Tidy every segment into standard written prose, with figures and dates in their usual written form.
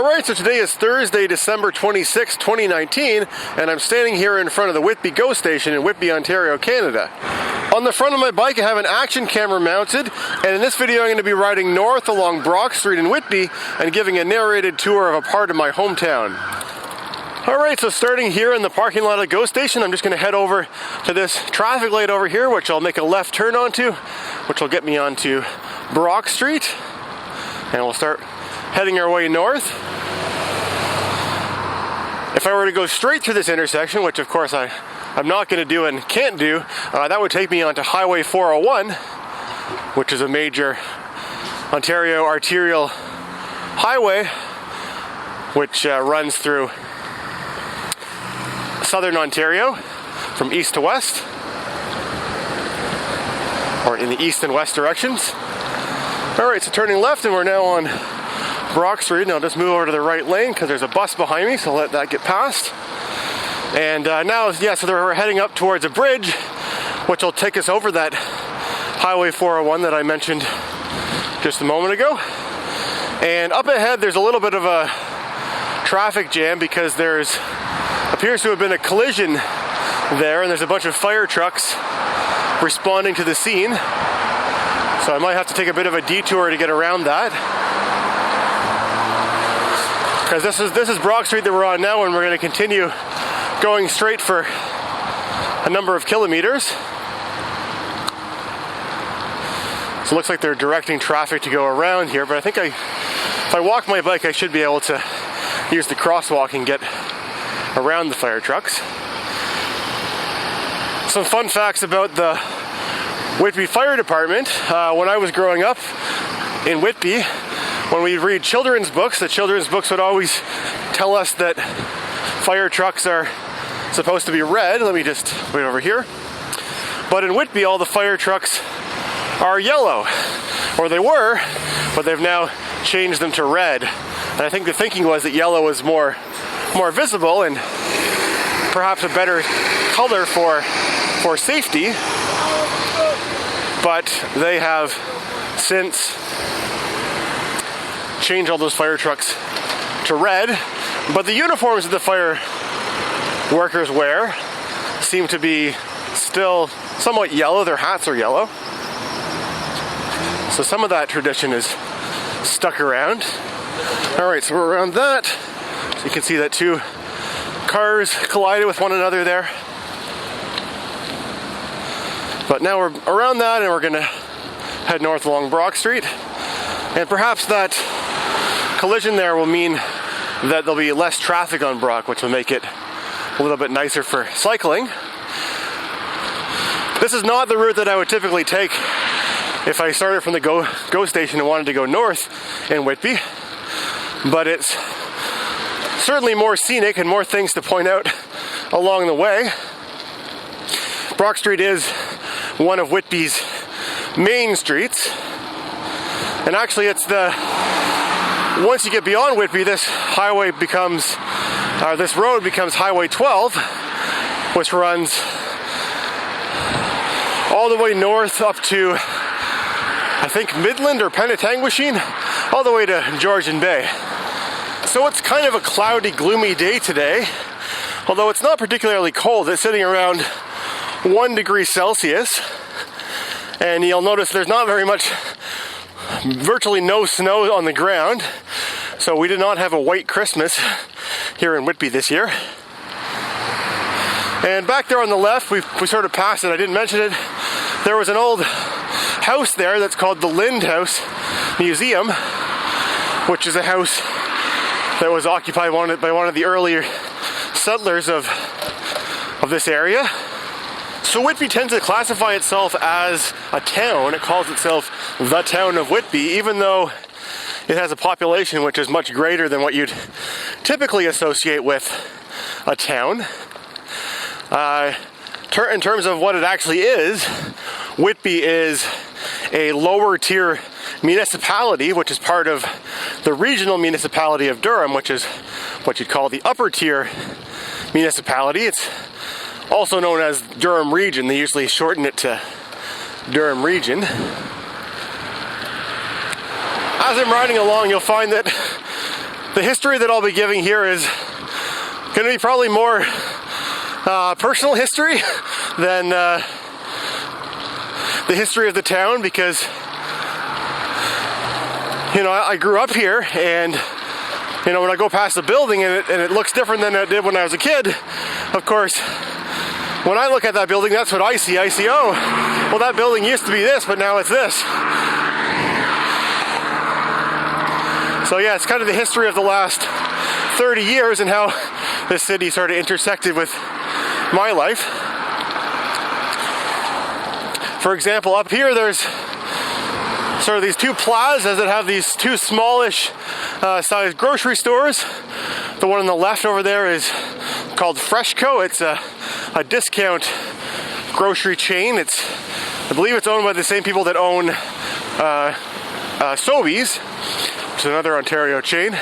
Alright, so today is Thursday, December 26, 2019, and I'm standing here in front of the Whitby GO station in Whitby, Ontario, Canada. On the front of my bike I have an action camera mounted, and in this video I'm going to be riding north along Brock Street in Whitby and giving a narrated tour of a part of my hometown. Alright, so starting here in the parking lot of the GO station, I'm just going to head over to this traffic light over here, which I'll make a left turn onto, which will get me onto Brock Street, and we'll start heading our way north. If I were to go straight through this intersection, which of course I'm not going to do and can't do, that would take me onto Highway 401, which is a major Ontario arterial highway, which runs through southern Ontario from east to west, or in the east and west directions. Alright, so turning left, and we're now on Brock Street, and I'll just move over to the right lane because there's a bus behind me, so I'll let that get past. And now, so we're heading up towards a bridge, which will take us over that Highway 401 that I mentioned just a moment ago. And up ahead, there's a little bit of a traffic jam because there's appears to have been a collision there, and there's a bunch of fire trucks responding to the scene. So I might have to take a bit of a detour to get around that. Because this is Brock Street that we're on now, and we're going to continue going straight for a number of kilometers. So it looks like they're directing traffic to go around here, but I think if I walk my bike, I should be able to use the crosswalk and get around the fire trucks. Some fun facts about the Whitby Fire Department. When I was growing up in Whitby, when we read children's books, the children's books would always tell us that fire trucks are supposed to be red. Let me just wait over here. But in Whitby, all the fire trucks are yellow, or they were, but they've now changed them to red. And I think the thinking was that yellow was more visible and perhaps a better color for safety. But they have since changed all those fire trucks to red. But the uniforms that the fire workers wear seem to be still somewhat yellow. Their hats are yellow. So some of that tradition is stuck around. Alright, so we're around that. So you can see that two cars collided with one another there. But now we're around that, and we're going to head north along Brock Street. And perhaps that collision there will mean that there'll be less traffic on Brock, which will make it a little bit nicer for cycling. This is not the route that I would typically take if I started from the GO station and wanted to go north in Whitby. But it's certainly more scenic and more things to point out along the way. Brock Street is one of Whitby's main streets, and actually once you get beyond Whitby, this road becomes Highway 12, which runs all the way north up to, I think, Midland or Penetanguishene, all the way to Georgian Bay. So it's kind of a cloudy, gloomy day today, although it's not particularly cold. It's sitting around 1 degree Celsius, and you'll notice there's not virtually no snow on the ground, so we did not have a white Christmas here in Whitby this year. And back there on the left, we sort of passed it, I didn't mention it, there was an old house there that's called the Lind House Museum, which is a house that was occupied by one of the earlier settlers of this area. So Whitby tends to classify itself as a town. It calls itself the town of Whitby, even though it has a population which is much greater than what you'd typically associate with a town. In terms of what it actually is, Whitby is a lower tier municipality, which is part of the regional municipality of Durham, which is what you'd call the upper tier municipality. It's also known as Durham Region. They usually shorten it to Durham Region. As I'm riding along, you'll find that the history that I'll be giving here is going to be probably more personal history than the history of the town, because I grew up here, and when I go past the building and it looks different than it did when I was a kid, of course, when I look at that building, that's what I see. I see, oh, well, that building used to be this, but now it's this. So yeah, it's kind of the history of the last 30 years and how this city sort of intersected with my life. For example, up here there's sort of these two plazas that have these two smallish sized grocery stores. The one on the left over there is called Freshco. It's a discount grocery chain. I believe it's owned by the same people that own Sobeys, which is another Ontario chain.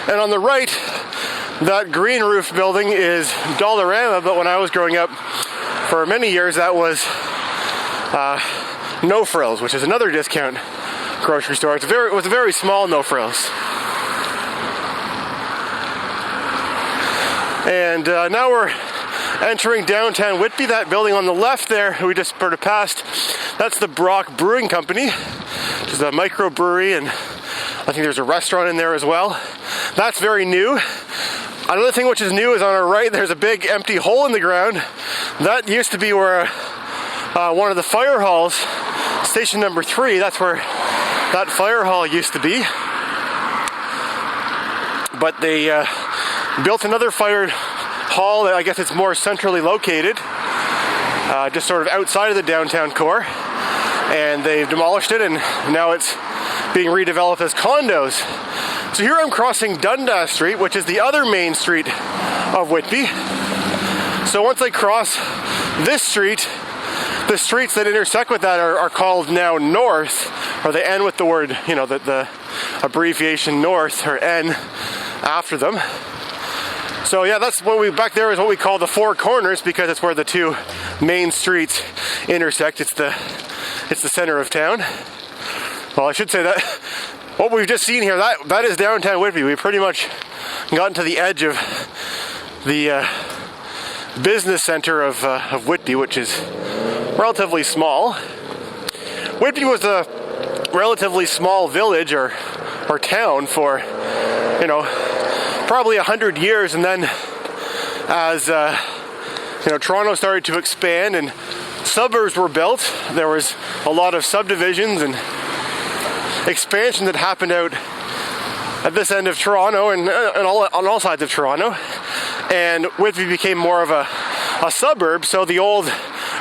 And on the right, that green roof building is Dollarama, but when I was growing up, for many years, that was No Frills, which is another discount grocery store. It was a very small No Frills. And now we're entering downtown Whitby. That building on the left there, we just sort of passed, that's the Brock Brewing Company, which is a microbrewery, and I think there's a restaurant in there as well. That's very new. Another thing which is new is on our right, there's a big empty hole in the ground. That used to be where one of the fire halls, station number 3, that's where that fire hall used to be. But they built another fire hall. I guess it's more centrally located, just sort of outside of the downtown core. And they've demolished it, and now it's being redeveloped as condos. So here I'm crossing Dundas Street, which is the other main street of Whitby. So once I cross this street, the streets that intersect with that are called now North, or they end with the word, the abbreviation North, or N, after them. So yeah, that's back there is what we call the Four Corners, because it's where the two main streets intersect. It's the center of town. Well, I should say that what we've just seen here, that is downtown Whitby. We've pretty much gotten to the edge of the business center of Whitby, which is relatively small. Whitby was a relatively small village or town for, probably 100 years, and then as Toronto started to expand and suburbs were built, there was a lot of subdivisions and expansion that happened out at this end of Toronto and on all sides of Toronto, and Whitby became more of a suburb. So the old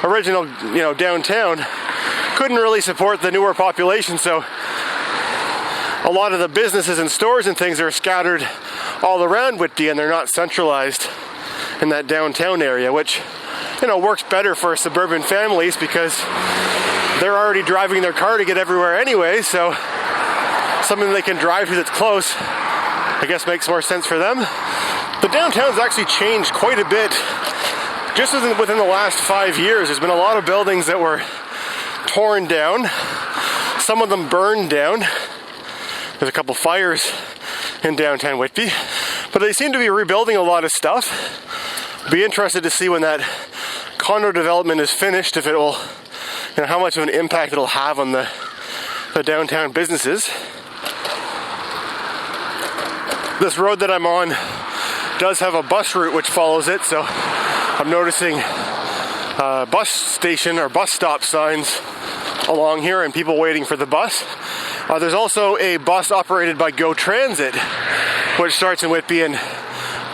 original downtown couldn't really support the newer population, so a lot of the businesses and stores and things are scattered all around Whitby, and they're not centralized in that downtown area, which works better for suburban families because they're already driving their car to get everywhere anyway, so something they can drive to that's close, I guess, makes more sense for them. The downtown's actually changed quite a bit. Just within the last 5 years, there's been a lot of buildings that were torn down. Some of them burned down. There's a couple fires in downtown Whitby, but they seem to be rebuilding a lot of stuff. Be interested to see when that condo development is finished, if it will, how much of an impact it'll have on the downtown businesses. This road that I'm on does have a bus route which follows it, so I'm noticing bus station or bus stop signs along here and people waiting for the bus. There's also a bus operated by GO Transit, which starts in Whitby and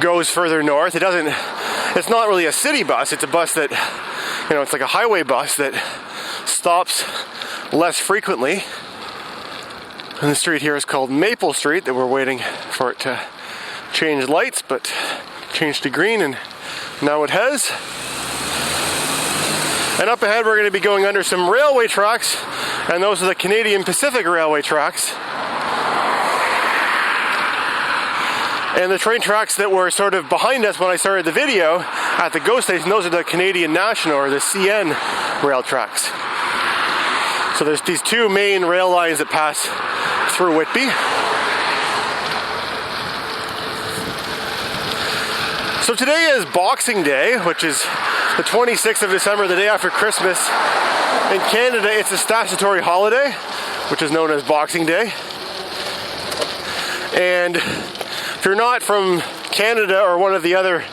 goes further north. It's not really a city bus, it's a bus that, it's like a highway bus that stops less frequently. And the street here is called Maple Street, that we're waiting for it to change lights, but changed to green, and now it has. And up ahead we're going to be going under some railway tracks, and those are the Canadian Pacific Railway tracks. And the train tracks that were sort of behind us when I started the video at the GO station, those are the Canadian National, or the CN rail tracks. So there's these two main rail lines that pass through Whitby. So today is Boxing Day, which is the 26th of December, the day after Christmas. In Canada, it's a statutory holiday, which is known as Boxing Day. And if you're not from Canada or one of the other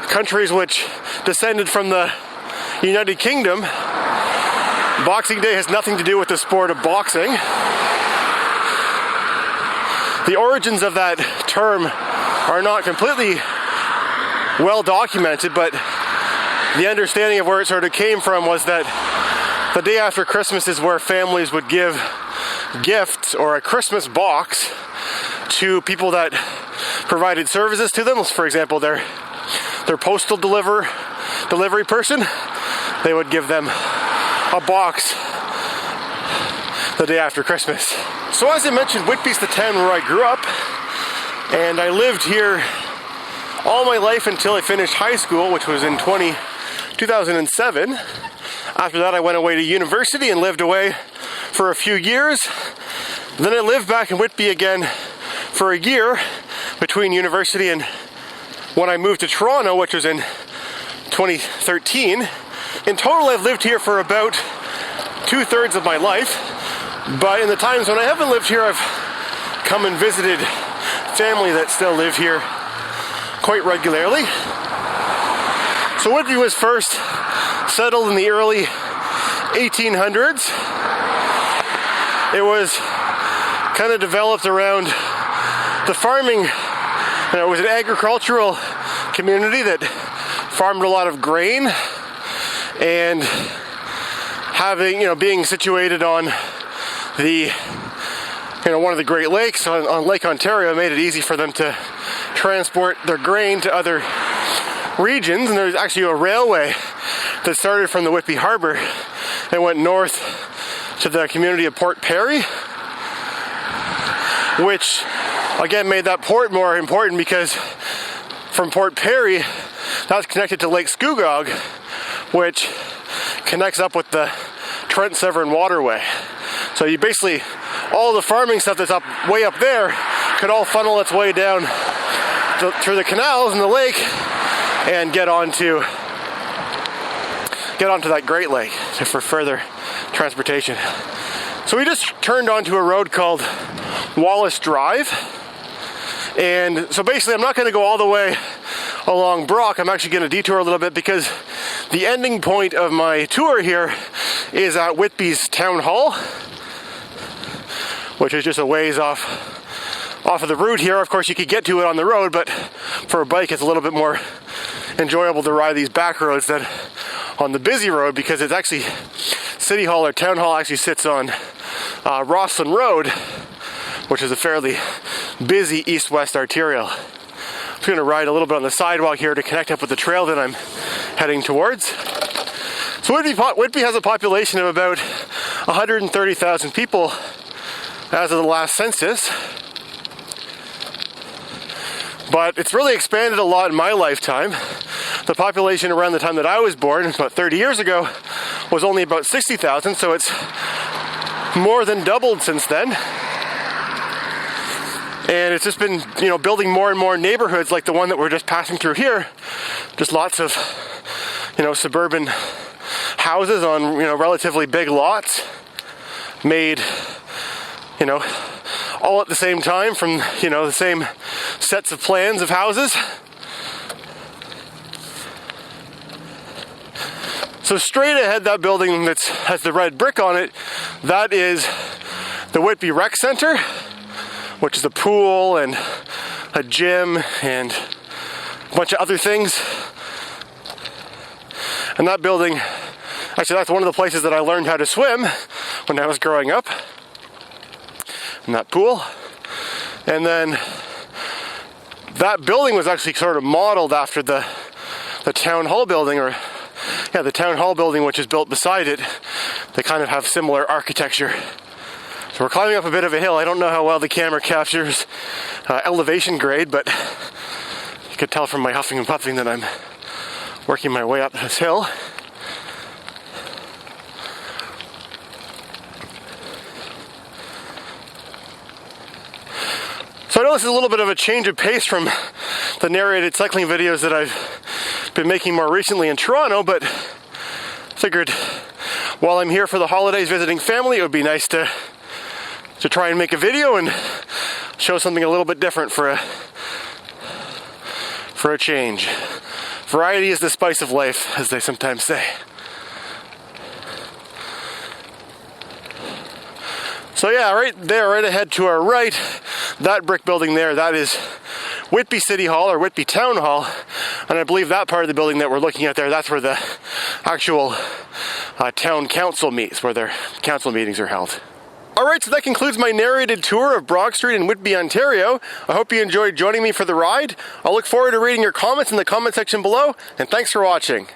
countries which descended from the United Kingdom, Boxing Day has nothing to do with the sport of boxing. The origins of that term are not completely well documented, but the understanding of where it sort of came from was that the day after Christmas is where families would give gifts or a Christmas box to people that provided services to them. For example, their postal delivery person, they would give them a box the day after Christmas. So as I mentioned, Whitby's the town where I grew up, and I lived here all my life until I finished high school, which was in 2007. After that, I went away to university and lived away for a few years. Then I lived back in Whitby again for a year between university and when I moved to Toronto, which was in 2013. In total, I've lived here for about 2/3 of my life, but in the times when I haven't lived here, I've come and visited family that still live here quite regularly. So Whitby was first settled in the early 1800s. It was kind of developed around the farming. It was an agricultural community that farmed a lot of grain, and being situated on the one of the Great Lakes on Lake Ontario made it easy for them to transport their grain to other regions. And there's actually a railway that started from the Whitby Harbor and went north to the community of Port Perry, which again made that port more important because from Port Perry, that's connected to Lake Scugog, which connects up with the Trent Severn Waterway. So you basically, all the farming stuff that's way up there could all funnel its way down through the canals in the lake and get onto that Great Lake for further transportation. So we just turned onto a road called Wallace Drive. And so basically I'm not going to go all the way along Brock. I'm actually going to detour a little bit because the ending point of my tour here is at Whitby's Town Hall, which is just a ways off of the route here. Of course, you could get to it on the road, but for a bike, it's a little bit more enjoyable to ride these back roads than on the busy road, because it's actually City Hall or Town Hall actually sits on Rossland Road, which is a fairly busy east-west arterial. I'm going to ride a little bit on the sidewalk here to connect up with the trail that I'm heading towards. So Whitby has a population of about 130,000 people as of the last census. But it's really expanded a lot in my lifetime. The population around the time that I was born, about 30 years ago, was only about 60,000, so it's more than doubled since then. And it's just been, building more and more neighborhoods like the one that we're just passing through here. Just lots of, suburban houses on, relatively big lots, made, all at the same time from, the same sets of plans of houses. So straight ahead, that building that has the red brick on it, that is the Whitby Rec Center, which is a pool and a gym and a bunch of other things. And that building, actually that's one of the places that I learned how to swim when I was growing up, in that pool. And then that building was actually sort of modeled after the town hall building, the town hall building, which is built beside it. They kind of have similar architecture. So we're climbing up a bit of a hill. I don't know how well the camera captures elevation grade, but you could tell from my huffing and puffing that I'm working my way up this hill. So I know this is a little bit of a change of pace from the narrated cycling videos that I've been making more recently in Toronto, but figured while I'm here for the holidays visiting family, it would be nice to try and make a video and show something a little bit different for a change. Variety is the spice of life, as they sometimes say. So yeah, right there, right ahead to our right, that brick building there, that is Whitby City Hall or Whitby Town Hall. And I believe that part of the building that we're looking at there, that's where the actual town council meets, where their council meetings are held. Alright, so that concludes my narrated tour of Brock Street in Whitby, Ontario. I hope you enjoyed joining me for the ride. I'll look forward to reading your comments in the comment section below, and thanks for watching.